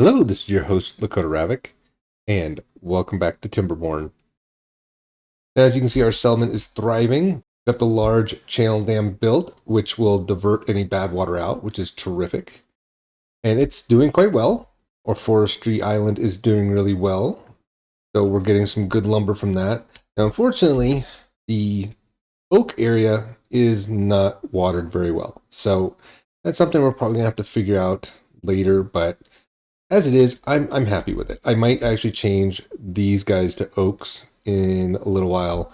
Hello, this is your host, Lakota Ravoc, and welcome back to TIMBERBORN. As you can see, our settlement is thriving. Got the large channel dam built, which will divert any bad water out, which is terrific. And it's doing quite well. Our forestry island is doing really well. So we're getting some good lumber from that. Now, unfortunately, the oak area is not watered very well. So that's something we're probably going to have to figure out later, but as it is, I'm happy with it. I might actually change these guys to oaks in a little while,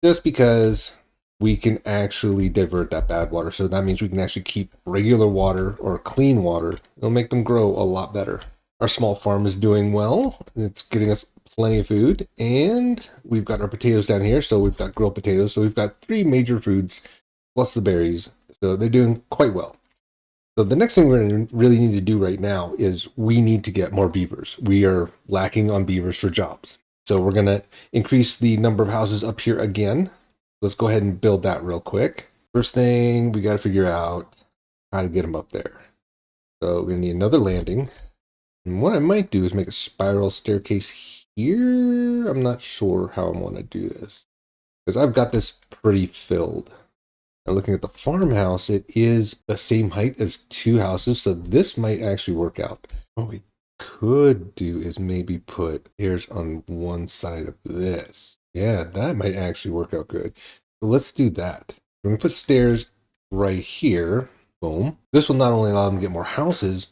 just because we can actually divert that bad water. So that means we can actually keep regular water or clean water. It'll make them grow a lot better. Our small farm is doing well. It's getting us plenty of food, and we've got our potatoes down here. So we've got grilled potatoes. So we've got 3 major foods plus the berries. So they're doing quite well. So the next thing we're going to really need to do right now is we need to get more beavers. We are lacking on beavers for jobs. So we're going to increase the number of houses up here again. Let's go ahead and build that real quick. First thing, we got to figure out how to get them up there. So we're going to need another landing. And what I might do is make a spiral staircase here. I'm not sure how I want to do this, because I've got this pretty filled. Now looking at the farmhouse, it is the same height as 2 houses, so this might actually work out. What we could do is maybe put stairs on one side of this. Yeah, that might actually work out good. So let's do that. We're going to put stairs right here. Boom. This will not only allow them to get more houses,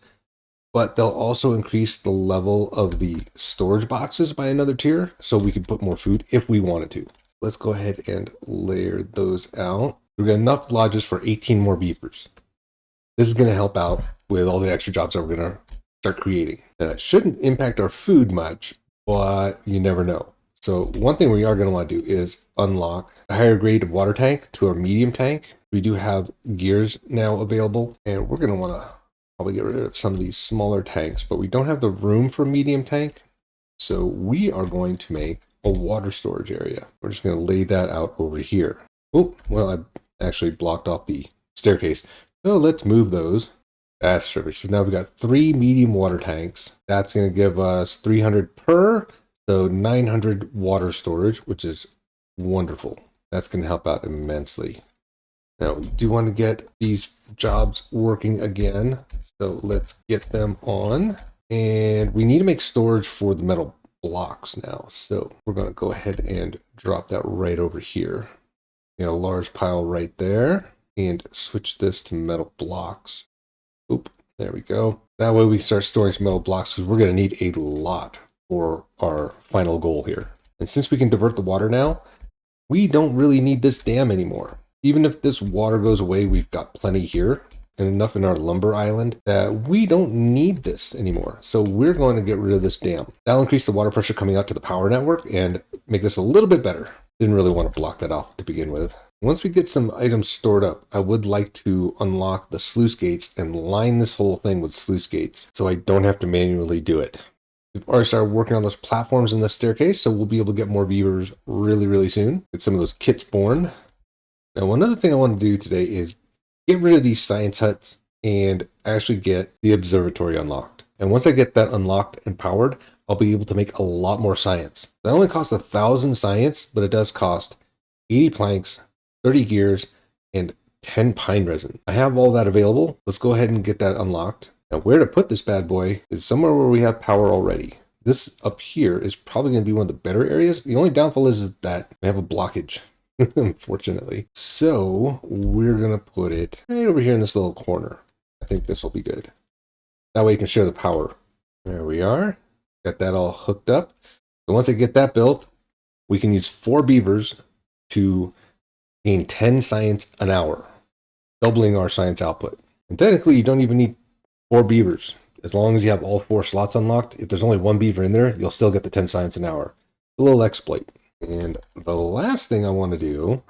but they'll also increase the level of the storage boxes by another tier, so we can put more food if we wanted to. Let's go ahead and layer those out. We've got enough lodges for 18 more beavers. This is going to help out with all the extra jobs that we're going to start creating. Now, that shouldn't impact our food much, but you never know. So one thing we are going to want to do is unlock a higher grade of water tank to our medium tank. We do have gears now available, and we're going to want to probably get rid of some of these smaller tanks, but we don't have the room for medium tank. So we are going to make a water storage area. We're just going to lay that out over here. Oh, well, I actually blocked off the staircase. So let's move those. That's terrific. So now we've got 3 medium water tanks. That's going to give us 300 per, so 900 water storage, which is wonderful. That's going to help out immensely. Now, we do want to get these jobs working again, so let's get them on. And we need to make storage for the metal blocks now. So we're going to go ahead and drop that right over here. A large pile right there, and switch this to metal blocks. Oop, there we go. That way we start storing some metal blocks, because we're going to need a lot for our final goal here. And since we can divert the water now, we don't really need this dam anymore. Even if this water goes away, we've got plenty here and enough in our lumber island that we don't need this anymore. So we're going to get rid of this dam. That'll increase the water pressure coming out to the power network and make this a little bit better. Didn't really want to block that off to begin with. Once we get some items stored up, I would like to unlock the sluice gates and line this whole thing with sluice gates so I don't have to manually do it. We've already started working on those platforms in the staircase, so we'll be able to get more beavers really, really soon. Get some of those kits born. Now, one other thing I want to do today is get rid of these science huts and actually get the observatory unlocked. And once I get that unlocked and powered, I'll be able to make a lot more science. That only costs 1,000 science, but it does cost 80 planks, 30 gears, and 10 pine resin. I have all that available. Let's go ahead and get that unlocked. Now, where to put this bad boy is somewhere where we have power already. This up here is probably going to be one of the better areas. The only downfall is that we have a blockage, unfortunately. So we're going to put it right over here in this little corner. I think this will be good. That way you can share the power. There we are. Got that all hooked up. So once I get that built, we can use 4 beavers to gain 10 science an hour, doubling our science output. And technically, you don't even need 4 beavers. As long as you have all 4 slots unlocked, if there's only 1 beaver in there, you'll still get the 10 science an hour. A little exploit. And the last thing I want to do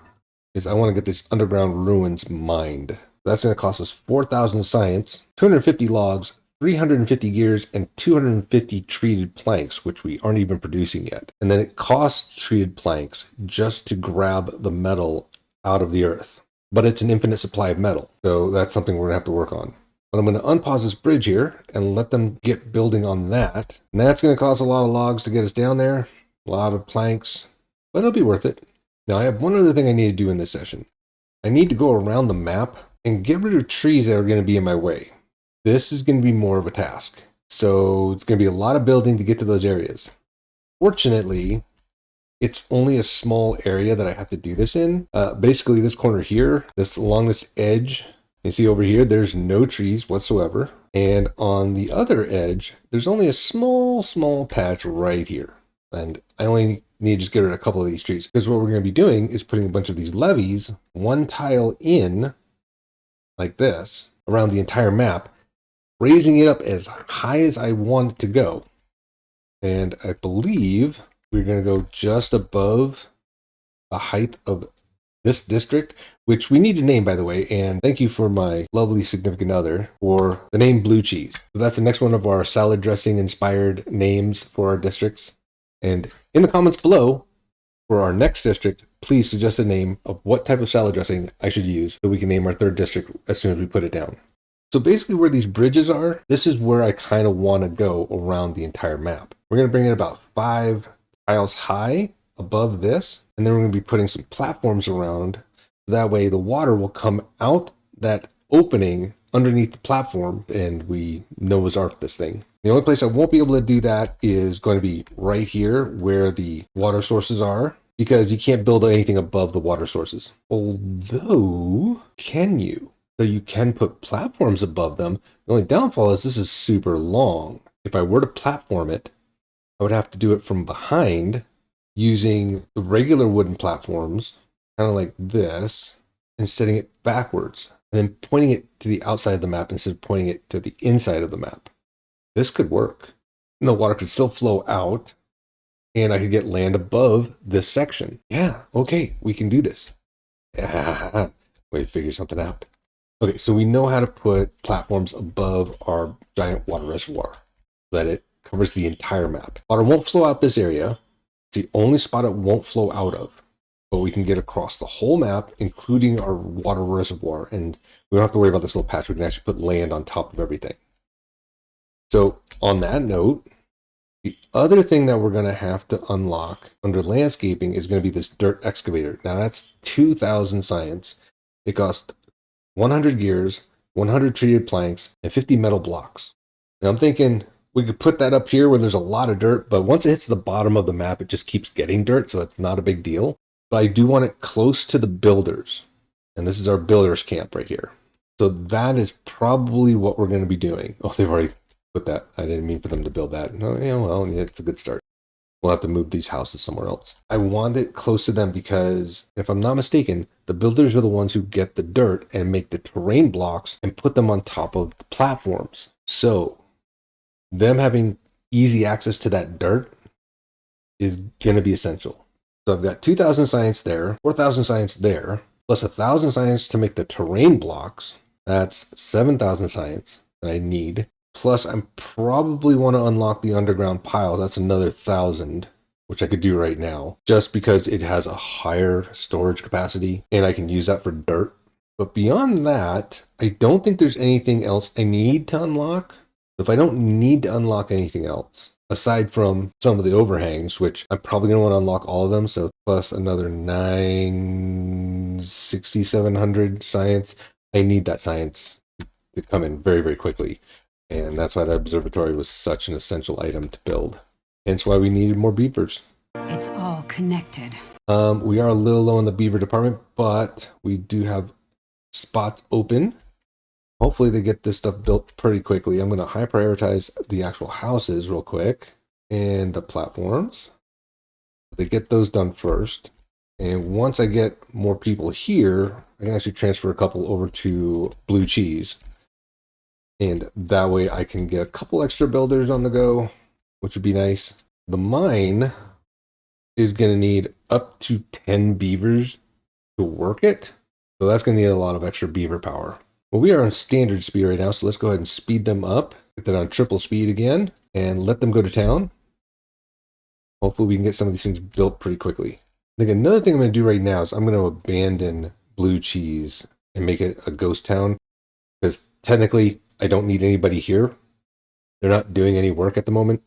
is I want to get this underground ruins mined. That's going to cost us 4,000 science, 250 logs, 350 gears, and 250 treated planks, which we aren't even producing yet. And then it costs treated planks just to grab the metal out of the earth. But it's an infinite supply of metal, so that's something we're going to have to work on. But I'm going to unpause this bridge here and let them get building on that. And that's going to cost a lot of logs to get us down there, a lot of planks, but it'll be worth it. Now I have one other thing I need to do in this session. I need to go around the map and get rid of trees that are going to be in my way. This is going to be more of a task. So it's going to be a lot of building to get to those areas. Fortunately, it's only a small area that I have to do this in. Basically this corner here, along this edge, you see over here, there's no trees whatsoever. And on the other edge, there's only a small patch right here. And I only need to just get rid of a couple of these trees, because what we're going to be doing is putting a bunch of these levees, one tile in, like this, around the entire map, raising it up as high as I want it to go. And I believe we're going to go just above the height of this district, which we need to name, by the way. And thank you for my lovely significant other for the name Blue Cheese. So that's the next one of our salad dressing inspired names for our districts. And in the comments below, for our next district, please suggest a name of what type of salad dressing I should use so we can name our third district as soon as we put it down. So basically where these bridges are, this is where I kind of want to go around the entire map. We're going to bring it about 5 tiles high above this, and then we're going to be putting some platforms around, so that way the water will come out that opening underneath the platform, and we Noah's Ark this thing. The only place I won't be able to do that is going to be right here where the water sources are, because you can't build anything above the water sources. Although, can you? So you can put platforms above them. The only downfall is this is super long. If I were to platform it, I would have to do it from behind using the regular wooden platforms, kind of like this, and setting it backwards, and then pointing it to the outside of the map instead of pointing it to the inside of the map. This could work. And the water could still flow out, and I could get land above this section. Yeah, okay, we can do this. Wait to figure something out. Okay, so we know how to put platforms above our giant water reservoir so that it covers the entire map. Water won't flow out this area. It's the only spot it won't flow out of. But we can get across the whole map, including our water reservoir. And we don't have to worry about this little patch. We can actually put land on top of everything. So on that note, the other thing that we're going to have to unlock under landscaping is going to be this dirt excavator. Now that's 2,000 science. It costs 100 gears, 100 treated planks, and 50 metal blocks. And I'm thinking we could put that up here where there's a lot of dirt, but once it hits the bottom of the map, it just keeps getting dirt, so it's not a big deal. But I do want it close to the builders. And this is our builders camp right here. So that is probably what we're going to be doing. Oh, they've already put that. I didn't mean for them to build that. No, yeah, well, yeah, it's a good start. We'll have to move these houses somewhere else. I want it close to them because, if I'm not mistaken, the builders are the ones who get the dirt and make the terrain blocks and put them on top of the platforms. So them having easy access to that dirt is going to be essential. So I've got 2,000 science there, 4,000 science there, plus 1,000 science to make the terrain blocks. That's 7,000 science that I need. Plus, I probably want to unlock the underground pile. That's another 1,000, which I could do right now, just because it has a higher storage capacity, and I can use that for dirt. But beyond that, I don't think there's anything else I need to unlock. If I don't need to unlock anything else, aside from some of the overhangs, which I'm probably going to want to unlock all of them, so plus another 6,700 science, I need that science to come in very, very quickly. And that's why the observatory was such an essential item to build. Hence why we needed more beavers. It's all connected. We are a little low in the beaver department, but we do have spots open. Hopefully they get this stuff built pretty quickly. I'm going to high prioritize the actual houses real quick and the platforms. They get those done first. And once I get more people here, I can actually transfer a couple over to Blue Cheese. And that way I can get a couple extra builders on the go, which would be nice. The mine is going to need up to 10 beavers to work it. So that's going to need a lot of extra beaver power. Well, we are on standard speed right now, so let's go ahead and speed them up. Get that on triple speed again, and let them go to town. Hopefully we can get some of these things built pretty quickly. I think another thing I'm going to do right now is I'm going to abandon Blue Cheese and make it a ghost town. Because technically, I don't need anybody here. They're not doing any work at the moment.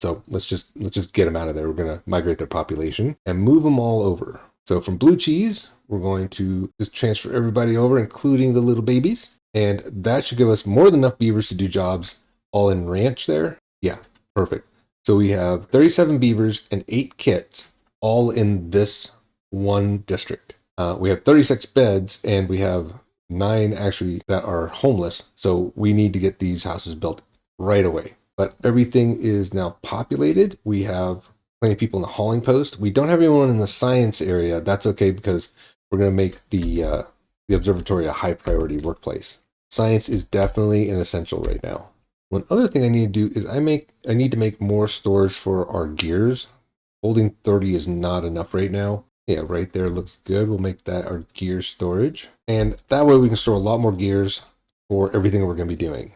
So let's just get them out of there. We're going to migrate their population and move them all over. So from blue cheese, we're going to just transfer everybody over, including the little babies. And that should give us more than enough beavers to do jobs all in ranch there. Yeah, perfect. So we have 37 beavers and 8 kits all in this one district. We have 36 beds and we have 9 actually that are homeless. So we need to get these houses built right away. But everything is now populated. We have plenty of people in the hauling post. We don't have anyone in the science area. That's okay because we're going to make the observatory a high priority workplace. Science is definitely an essential right now. One other thing I need to do is I need to make more storage for our gears. Holding 30 is not enough right now. Yeah, right there looks good. We'll make that our gear storage. And that way we can store a lot more gears for everything we're going to be doing.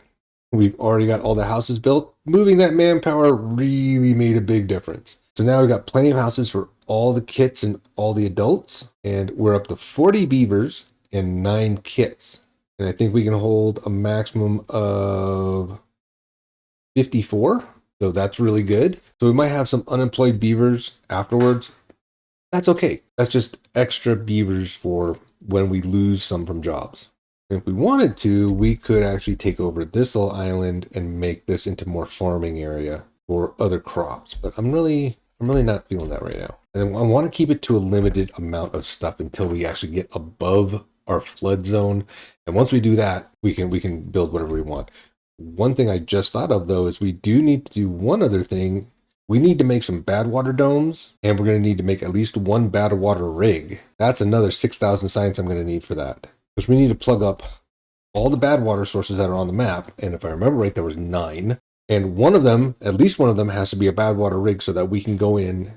We've already got all the houses built. Moving that manpower really made a big difference. So now we've got plenty of houses for all the kits and all the adults. And we're up to 40 beavers and 9 kits. And I think we can hold a maximum of 54. So that's really good. So we might have some unemployed beavers afterwards. That's okay. That's just extra beavers for when we lose some from jobs. If we wanted to, we could actually take over this little island and make this into more farming area for other crops. But I'm really not feeling that right now. And I want to keep it to a limited amount of stuff until we actually get above our flood zone. And once we do that, we can build whatever we want. One thing I just thought of though is we do need to do one other thing. We need to make some bad water domes, and we're going to need to make at least one bad water rig. That's another 6,000 science I'm going to need for that. Because we need to plug up all the bad water sources that are on the map. And if I remember right, there was 9. And one of them, at least one of them, has to be a bad water rig so that we can go in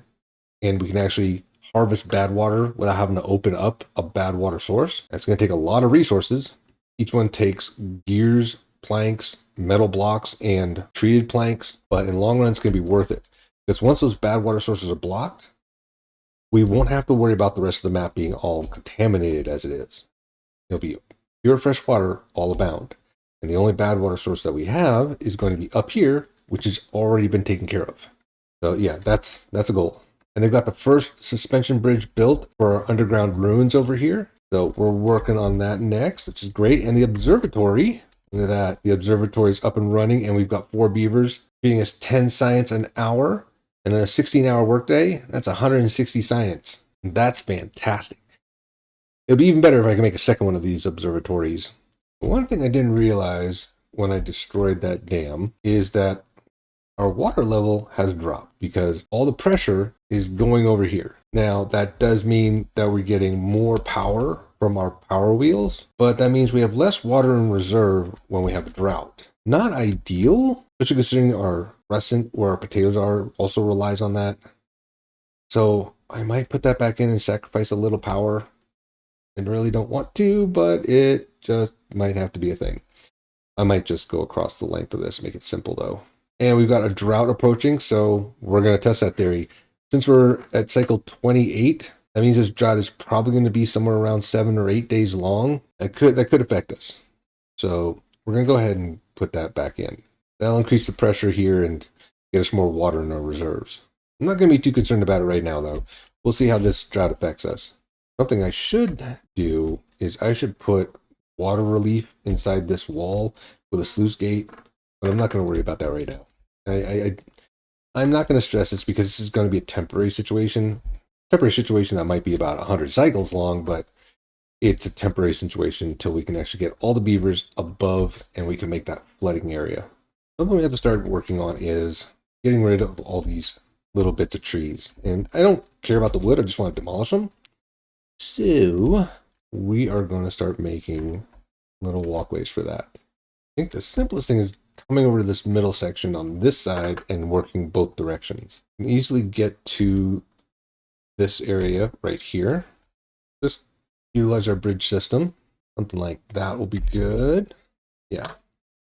and we can actually harvest bad water without having to open up a bad water source. That's going to take a lot of resources. Each one takes gears, planks, metal blocks, and treated planks. But in the long run, it's going to be worth it. Because once those bad water sources are blocked, we won't have to worry about the rest of the map being all contaminated as it is. It'll be pure fresh water all abound. And the only bad water source that we have is going to be up here, which has already been taken care of. So yeah, that's a goal. And they've got the first suspension bridge built for our underground ruins over here. So we're working on that next, which is great. And the observatory, look at that. The observatory is up and running, and we've got 4 beavers feeding us 10 science an hour. And in a 16-hour workday, that's 160 science. That's fantastic. It'll be even better if I can make a second one of these observatories. One thing I didn't realize when I destroyed that dam is that our water level has dropped because all the pressure is going over here. Now, that does mean that we're getting more power from our power wheels, but that means we have less water in reserve when we have a drought. Not ideal, especially considering our crescent, where our potatoes are, also relies on that. So I might put that back in and sacrifice a little power. I really don't want to, but it just might have to be a thing. I might just go across the length of this, make it simple though. And we've got a drought approaching, so we're going to test that theory. Since we're at cycle 28, that means this drought is probably going to be somewhere around 7 or 8 days long. That could affect us. So we're going to go ahead and put that back in. That'll increase the pressure here and get us more water in our reserves. I'm not going to be too concerned about it right now, though. We'll see how this drought affects us. Something I should do is I should put water relief inside this wall with a sluice gate, but I'm not going to worry about that right now. I'm not going to stress this because this is going to be a temporary situation. Temporary situation that might be about 100 cycles long, but it's a temporary situation until we can actually get all the beavers above and we can make that flooding area. Something we have to start working on is getting rid of all these little bits of trees. And I don't care about the wood, I just want to demolish them. So we are going to start making little walkways for that. I think the simplest thing is coming over to this middle section on this side and working both directions. You can easily get to this area right here. Just utilize our bridge system. Something like that will be good. Yeah,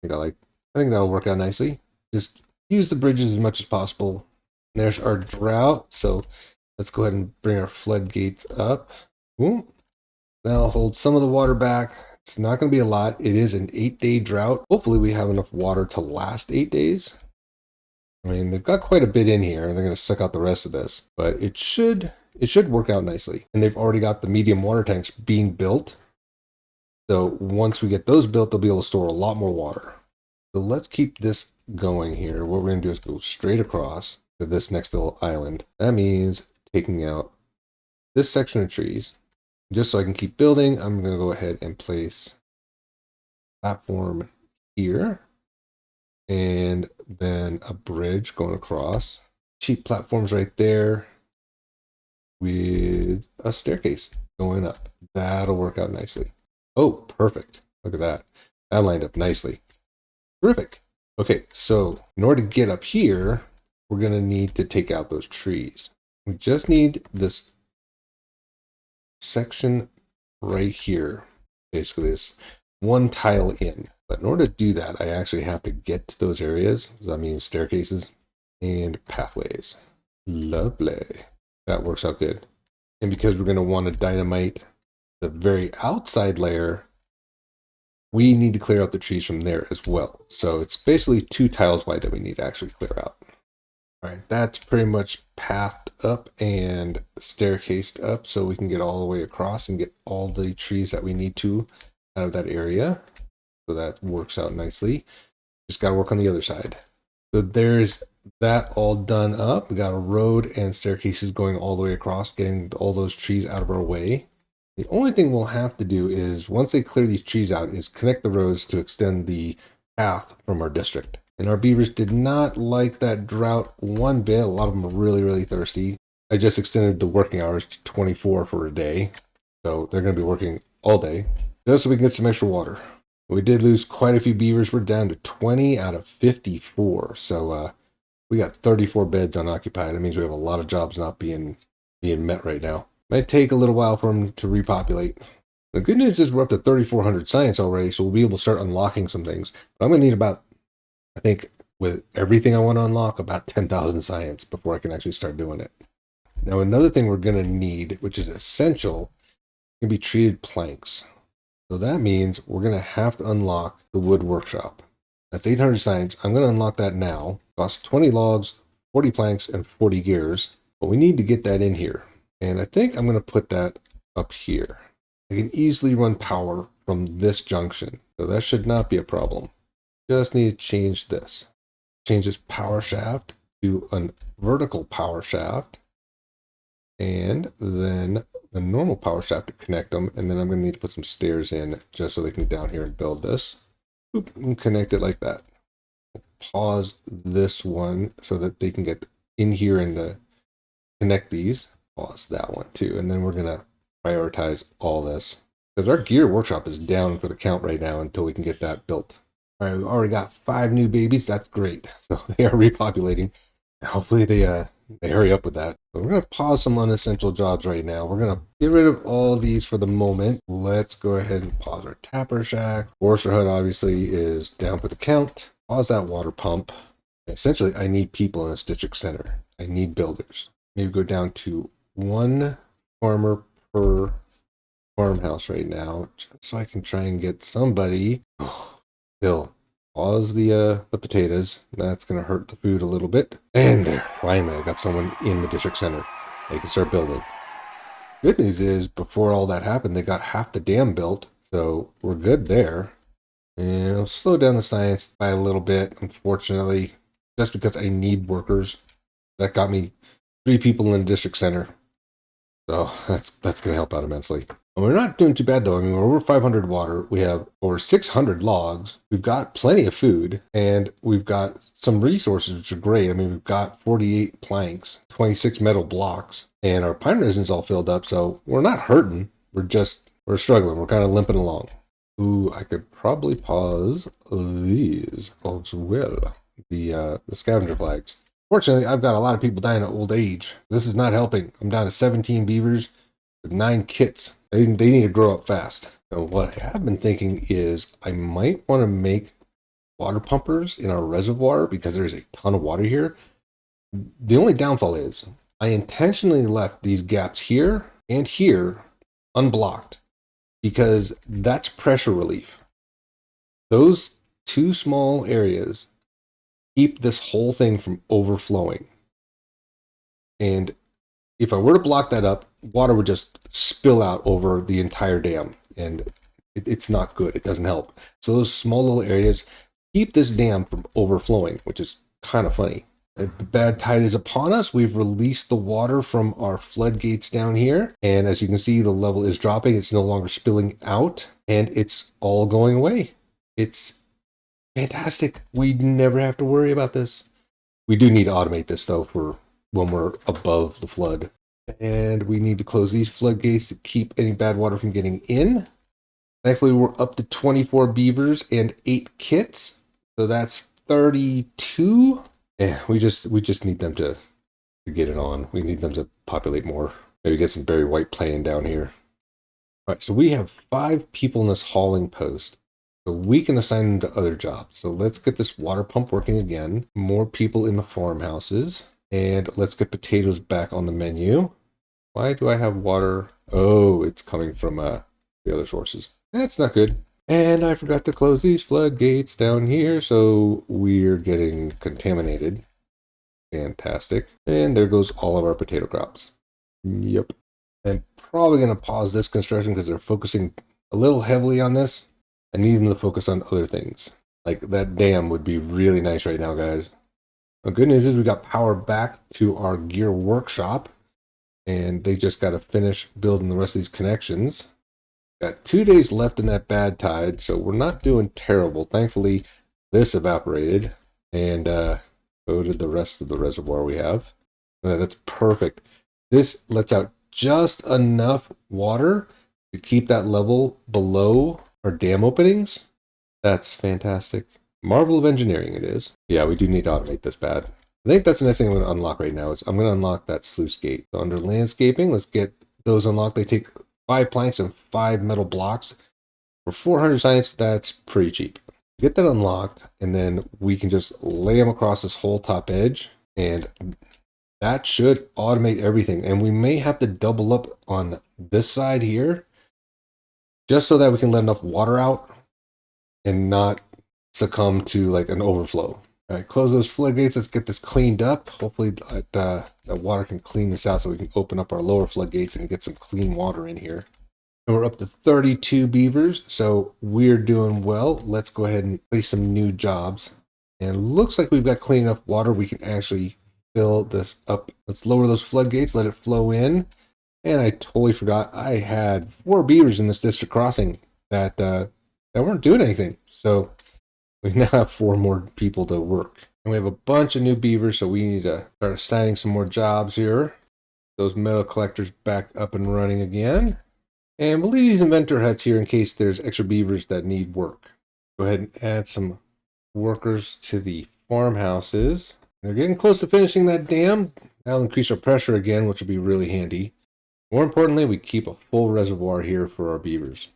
I think that'll work out nicely. Just use the bridges as much as possible. And there's our drought. So let's go ahead and bring our floodgates up. Ooh. That'll hold some of the water back. It's not going to be a lot. It is an 8-day drought. Hopefully we have enough water to last 8 days. I mean, they've got quite a bit in here, and they're going to suck out the rest of this, but it should work out nicely. And they've already got the medium water tanks being built. So once we get those built, they'll be able to store a lot more water. So let's keep this going here. What we're going to do is go straight across to this next little island. That means taking out this section of trees. Just so I can keep building, I'm going to go ahead and place platform here. And then a bridge going across. Cheap platforms right there with a staircase going up. That'll work out nicely. Oh, perfect. Look at that. That lined up nicely. Terrific. Okay, so in order to get up here, we're going to need to take out those trees. We just need this section right here. Basically, this one tile in. But in order to do that, I actually have to get to those areas. So that means staircases and pathways. Lovely. That works out good. And because we're going to want to dynamite the very outside layer, we need to clear out the trees from there as well. So it's basically 2 tiles wide that we need to actually clear out. All right, that's pretty much pathed up and staircased up so we can get all the way across and get all the trees that we need to out of that area. So that works out nicely. Just got to work on the other side. So there's that all done up. We got a road and staircases going all the way across, getting all those trees out of our way. The only thing we'll have to do is, once they clear these trees out, is connect the roads to extend the path from our district. And our beavers did not like that drought one bit. A lot of them are really, really thirsty. I just extended the working hours to 24 for a day. So they're going to be working all day, just so we can get some extra water. We did lose quite a few beavers. We're down to 20 out of 54. So we got 34 beds unoccupied. That means we have a lot of jobs not being met right now. Might take a little while for them to repopulate. The good news is we're up to 3,400 science already, so we'll be able to start unlocking some things. But I'm going to need about, I think, with everything I want to unlock, about 10,000 science before I can actually start doing it. Now, another thing we're going to need, which is essential, can be treated planks. So that means we're going to have to unlock the wood workshop. That's 800 science. I'm going to unlock that now. Costs 20 logs, 40 planks, and 40 gears. But we need to get that in here. And I think I'm going to put that up here. I can easily run power from this junction. So that should not be a problem. Just need to change this. Change this power shaft to a vertical power shaft. And then the normal power shaft to connect them. And then I'm going to need to put some stairs in just so they can get down here and build this. Oop, and connect it like that. Pause this one so that they can get in here and connect these. Pause that one too. And then we're going to prioritize all this because our gear workshop is down for the count right now until we can get that built. All right, we've already got 5 new babies. That's great. So they are repopulating. Hopefully they hurry up with that. So we're going to pause some unessential jobs right now. We're going to get rid of all these for the moment. Let's go ahead and pause our tapper shack. Forester hut obviously is down for the count. Pause that water pump. Essentially, I need people in this district center. I need builders. Maybe go down to 1 farmer per farmhouse right now, just so I can try and get somebody. Still, pause the potatoes. That's going to hurt the food a little bit. And there, finally, I got someone in the district center. They can start building. Good news is, before all that happened, they got half the dam built, so we're good there. And I'll slow down the science by a little bit, unfortunately, just because I need workers. That got me 3 people in the district center. So that's going to help out immensely. And we're not doing too bad though. I mean, we're over 500 water. We have over 600 logs. We've got plenty of food and we've got some resources, which are great. I mean, we've got 48 planks, 26 metal blocks, and our pine resin's all filled up. So we're not hurting. We're struggling. We're kind of limping along. Ooh, I could probably pause these as well. The scavenger flags. Fortunately, I've got a lot of people dying of old age. This is not helping. I'm down to 17 beavers with 9 kits. They need to grow up fast. So what I have been thinking is I might want to make water pumpers in our reservoir because there's a ton of water here. The only downfall is I intentionally left these gaps here and here unblocked. because that's pressure relief. Those two small areas keep this whole thing from overflowing. And if I were to block that up, water would just spill out over the entire dam. And it's not good. It doesn't help. So those small little areas keep this dam from overflowing, which is kind of funny. The bad tide is upon us. We've released the water from our floodgates down here. And as you can see, the level is dropping. It's no longer spilling out. And it's all going away. It's fantastic. We never have to worry about this. We do need to automate this, though, for when we're above the flood. And we need to close these floodgates to keep any bad water from getting in. Thankfully, we're up to 24 beavers and 8 kits. So that's 32. Yeah, we just need them to get it on. We need them to populate more. Maybe get some berry white playing down here. All right, so we have 5 people in this hauling post. So we can assign them to other jobs. So let's get this water pump working again. More people in the farmhouses. And let's get potatoes back on the menu. Why do I have water? Oh, it's coming from the other sources. That's not good. And I forgot to close these floodgates down here, so we're getting contaminated. Fantastic. And there goes all of our potato crops. Yep. I'm probably going to pause this construction because they're focusing a little heavily on this. I need them to focus on other things. Like that dam would be really nice right now, guys. The good news is we got power back to our gear workshop. And they just got to finish building the rest of these connections. Got 2 days left in that bad tide, so we're not doing terrible. Thankfully, this evaporated, and so did the rest of the reservoir we have. That's perfect. This lets out just enough water to keep that level below our dam openings. That's fantastic. Marvel of engineering it is. Yeah, we do need to automate this bad. I think that's the next thing I'm going to unlock right now. Is I'm going to unlock that sluice gate. So under landscaping, let's get those unlocked. They take 5 planks and 5 metal blocks. For 400 science, that's pretty cheap. Get that unlocked, and then we can just lay them across this whole top edge, and that should automate everything. And we may have to double up on this side here, just so that we can let enough water out and not succumb to like an overflow. All right, close those floodgates. Let's get this cleaned up. Hopefully that water can clean this out so we can open up our lower floodgates and get some clean water in here. And we're up to 32 beavers, so we're doing well. Let's go ahead and place some new jobs. And it looks like we've got clean enough water. We can actually fill this up. Let's lower those floodgates, let it flow in. And I totally forgot I had 4 beavers in this district crossing that weren't doing anything. So we now have 4 more people to work. And we have a bunch of new beavers, so we need to start assigning some more jobs here. Those metal collectors back up and running again. And we'll leave these inventor huts here in case there's extra beavers that need work. Go ahead and add some workers to the farmhouses. They're getting close to finishing that dam. That'll increase our pressure again, which will be really handy. More importantly, we keep a full reservoir here for our beavers.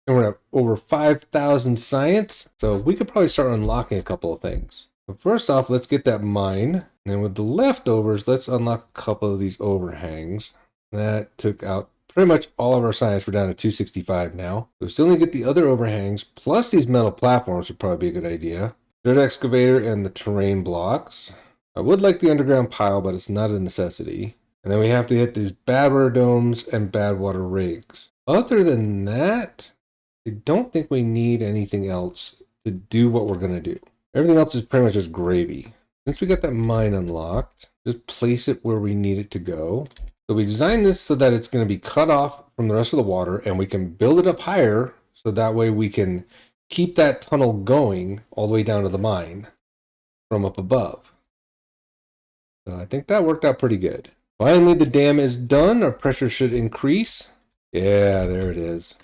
And we're at over 5,000 science, so we could probably start unlocking a couple of things. But first off, let's get that mine. And with the leftovers, let's unlock a couple of these overhangs. That took out pretty much all of our science. We're down to 265 now. We still need to get the other overhangs, plus these metal platforms would probably be a good idea. Dirt excavator and the terrain blocks. I would like the underground pile, but it's not a necessity. And then we have to hit these bad water domes and bad water rigs. Other than that, I don't think we need anything else to do what we're going to do. Everything else is pretty much just gravy. Since we got that mine unlocked, just place it where we need it to go. So we designed this so that it's going to be cut off from the rest of the water, and we can build it up higher so that way we can keep that tunnel going all the way down to the mine from up above. So I think that worked out pretty good. Finally, the dam is done. Our pressure should increase. Yeah, there it is.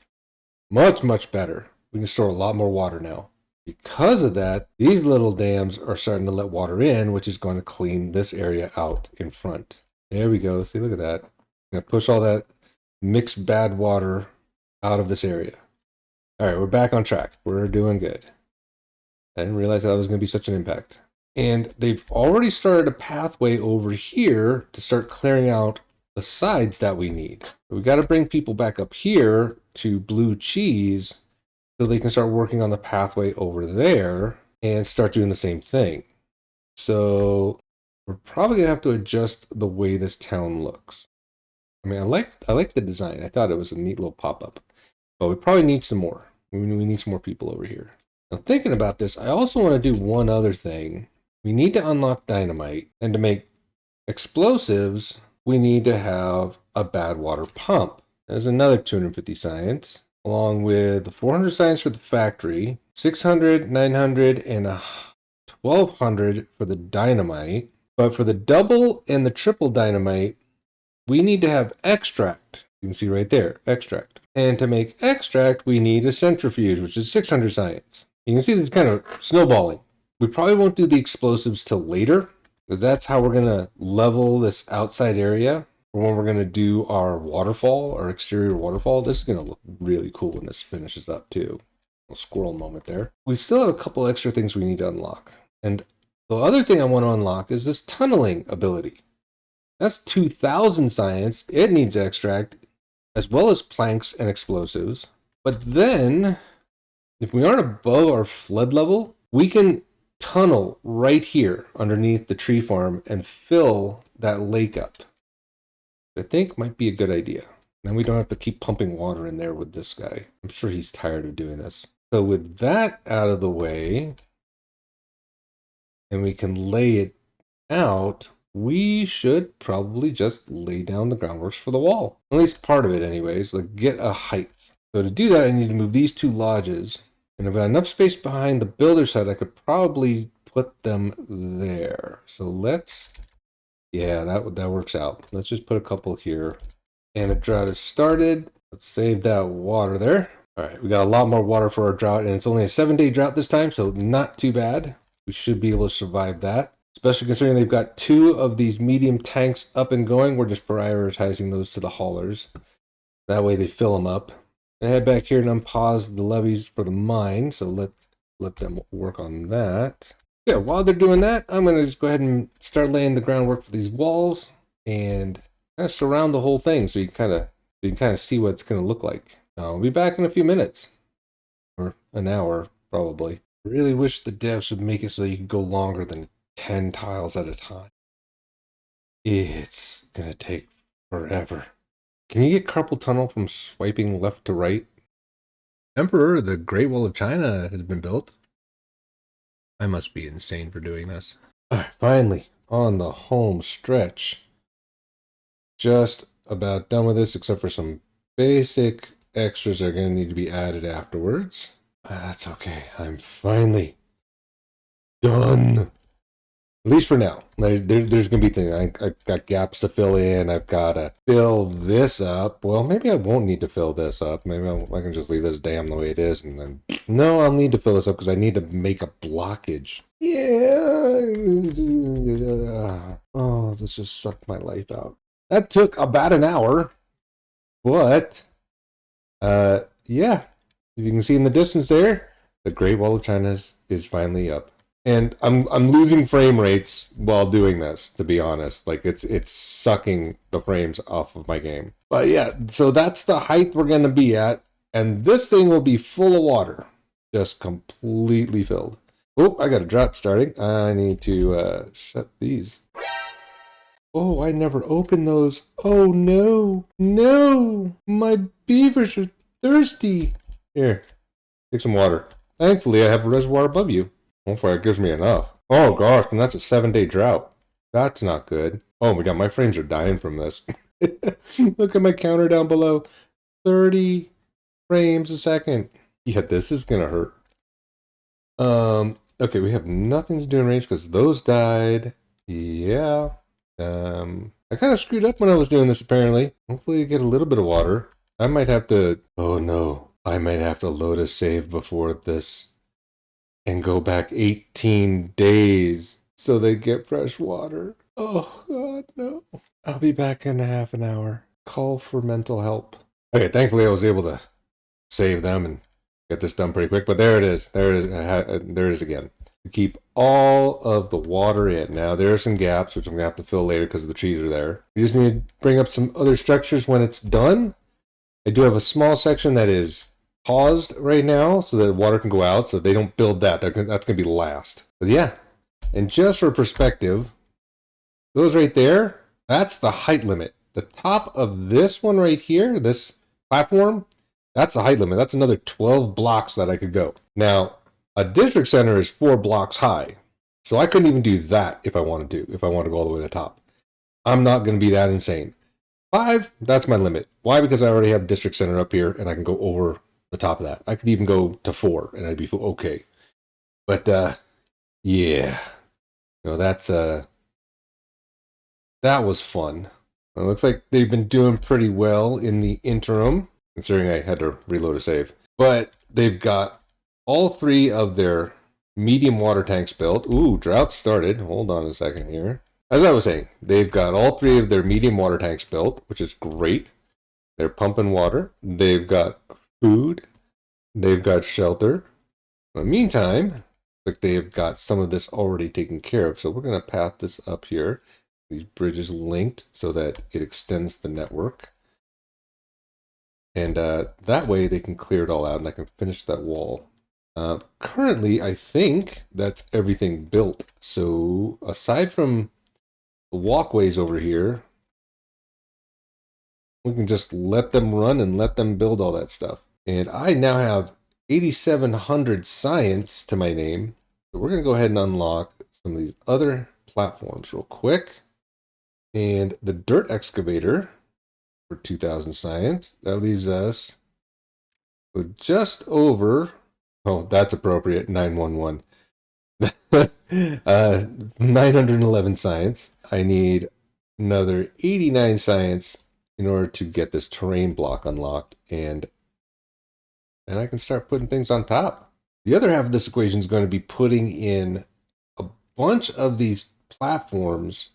Much, much better. We can store a lot more water now. Because of that, these little dams are starting to let water in, which is going to clean this area out in front. There we go. See, look at that. I'm going to push all that mixed bad water out of this area. All right, we're back on track. We're doing good. I didn't realize that was going to be such an impact. And they've already started a pathway over here to start clearing out the sides that we need. We got to bring people back up here to blue cheese so they can start working on the pathway over there and start doing the same thing. So we're probably gonna have to adjust the way this town looks. I mean, I like the design. I thought it was a neat little pop-up, but we probably need some more. We need some more people over here. Now, thinking about this, I also want to do one other thing. We need to unlock dynamite, and to make explosives, we need to have a bad water pump. There's another 250 science, along with the 400 science for the factory, 600, 900, and 1200 for the dynamite. But for the double and the triple dynamite, we need to have extract. You can see right there, extract. And to make extract, we need a centrifuge, which is 600 science. You can see this kind of snowballing. We probably won't do the explosives till later, because that's how we're going to level this outside area. Or when we're going to do our waterfall, our exterior waterfall. This is going to look really cool when this finishes up too. A squirrel moment there. We still have a couple extra things we need to unlock. And the other thing I want to unlock is this tunneling ability. That's 2000 science. It needs extract, as well as planks and explosives. But then, if we aren't above our flood level, we can tunnel right here underneath the tree farm and fill that lake up. I think might be a good idea. Then we don't have to keep pumping water in there with this guy. I'm sure he's tired of doing this. So with that out of the way, and we can lay it out, we should probably just lay down the groundworks for the wall. At least part of it anyways, like get a height. So to do that, I need to move these two lodges. And I've got enough space behind the builder side, I could probably put them there. So let's, yeah, that works out. Let's just put a couple here. And the drought is started. Let's save that water there. All right, we got a lot more water for our drought, and it's only a 7-day drought this time, so not too bad. We should be able to survive that. Especially considering they've got 2 of these medium tanks up and going. We're just prioritizing those to the haulers. That way they fill them up. I head back here and unpause the levees for the mine. So let's let them work on that. Yeah, while they're doing that, I'm going to just go ahead and start laying the groundwork for these walls and kind of surround the whole thing so you can kind of see what it's going to look like. I'll be back in a few minutes. Or an hour, probably. I really wish the devs would make it so you could go longer than 10 tiles at a time. It's gonna take forever. Can you get carpal tunnel from swiping left to right? Emperor, the Great Wall of China has been built. I must be insane for doing this. Alright, finally, on the home stretch. Just about done with this, except for some basic extras that are going to need to be added afterwards. That's okay. I'm finally done. At least for now. There's going to be things. I've got gaps to fill in. I've got to fill this up. Well, maybe I won't need to fill this up. Maybe I can just leave this dam the way it is. And then, no, I'll need to fill this up because I need to make a blockage. Yeah. Oh, this just sucked my life out. That took about an hour. But, yeah. If you can see in the distance there, the Great Wall of China is finally up. And I'm losing frame rates while doing this, to be honest. Like it's sucking the frames off of my game. But yeah, so that's the height we're gonna be at, and this thing will be full of water, just completely filled. Oh, I got a drought starting. I need to shut these. Oh, I never opened those. Oh no, no, my beavers are thirsty. Here, take some water. Thankfully, I have a reservoir above you. Hopefully it gives me enough. Oh gosh, and that's a 7-day drought. That's not good. Oh my god, my frames are dying from this. Look at my counter down below. 30 frames a second. Yeah, this is gonna hurt. Okay, we have nothing to do in range because those died. Yeah. I kind of screwed up when I was doing this apparently. Hopefully I get a little bit of water. I might have to, oh no. I might have to load a save before this and go back 18 days so they get fresh water. Oh, God, no. I'll be back in half an hour. Call for mental help. Okay, thankfully I was able to save them and get this done pretty quick, but there it is. There it is again. to keep all of the water in. Now, there are some gaps, which I'm going to have to fill later because the trees are there. We just need to bring up some other structures when it's done. I do have a small section that is paused right now so that water can go out, so they don't build that. That's going to be last. But yeah, and just for perspective, those right there, that's the height limit. The top of this one right here, this platform, that's the height limit. That's another 12 blocks that I could go. Now, a district center is 4 blocks high. So I couldn't even do that if I wanted to, if I wanted to go all the way to the top. I'm not going to be that insane. 5, that's my limit. Why? Because I already have district center up here and I can go over the top of that. I could even go to 4 and I'd be okay. But yeah. You know, that was fun. It looks like they've been doing pretty well in the interim, considering I had to reload a save. But they've got all 3 of their medium water tanks built. Ooh, drought started. Hold on a second here. As I was saying, they've got all 3 of their medium water tanks built, which is great. They're pumping water. They've got food. They've got shelter. In the meantime, like they've got some of this already taken care of. So we're going to path this up here. These bridges linked so that it extends the network. And that way they can clear it all out and I can finish that wall. Currently, I think that's everything built. So aside from the walkways over here, we can just let them run and let them build all that stuff. And I now have 8,700 science to my name. So we're going to go ahead and unlock some of these other platforms real quick. And the dirt excavator for 2,000 science. That leaves us with just over, oh, that's appropriate, 911. 911 science. I need another 89 science in order to get this terrain block unlocked, and I can start putting things on top. The other half of this equation is going to be putting in a bunch of these platforms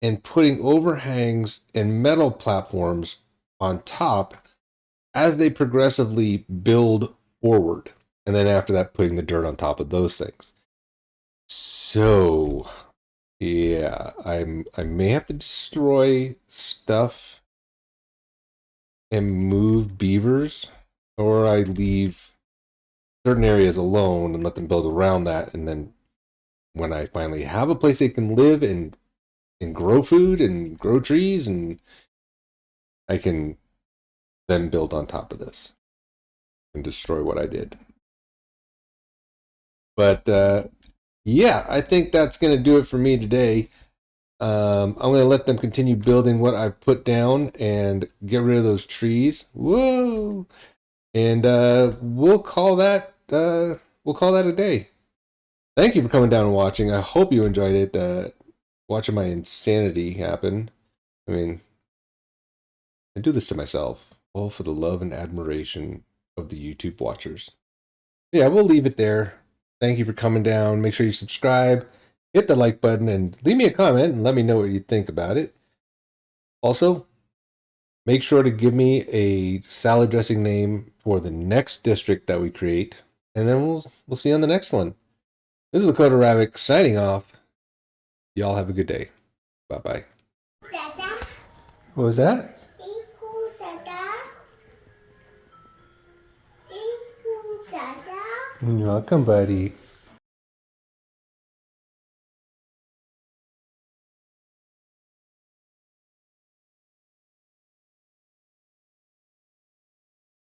and putting overhangs and metal platforms on top as they progressively build forward. And then after that, putting the dirt on top of those things. So, yeah, I may have to destroy stuff and move beavers, or I leave certain areas alone and let them build around that. And then when I finally have a place they can live and grow food and grow trees, and I can then build on top of this and destroy what I did. But yeah, I think that's going to do it for me today. I'm going to let them continue building what I've put down and get rid of those trees. Whoa! And we'll call that a day. Thank you for coming down and watching. I hope you enjoyed it. Watching my insanity happen. I mean, I do this to myself, all for the love and admiration of the YouTube watchers. Yeah, we'll leave it there. Thank you for coming down. Make sure you subscribe, hit the like button, and leave me a comment and let me know what you think about it. Also, make sure to give me a salad dressing name for the next district that we create, and then we'll see you on the next one. This is Lakota Ravoc signing off. Y'all have a good day. Bye-bye. What was that? You're welcome, buddy.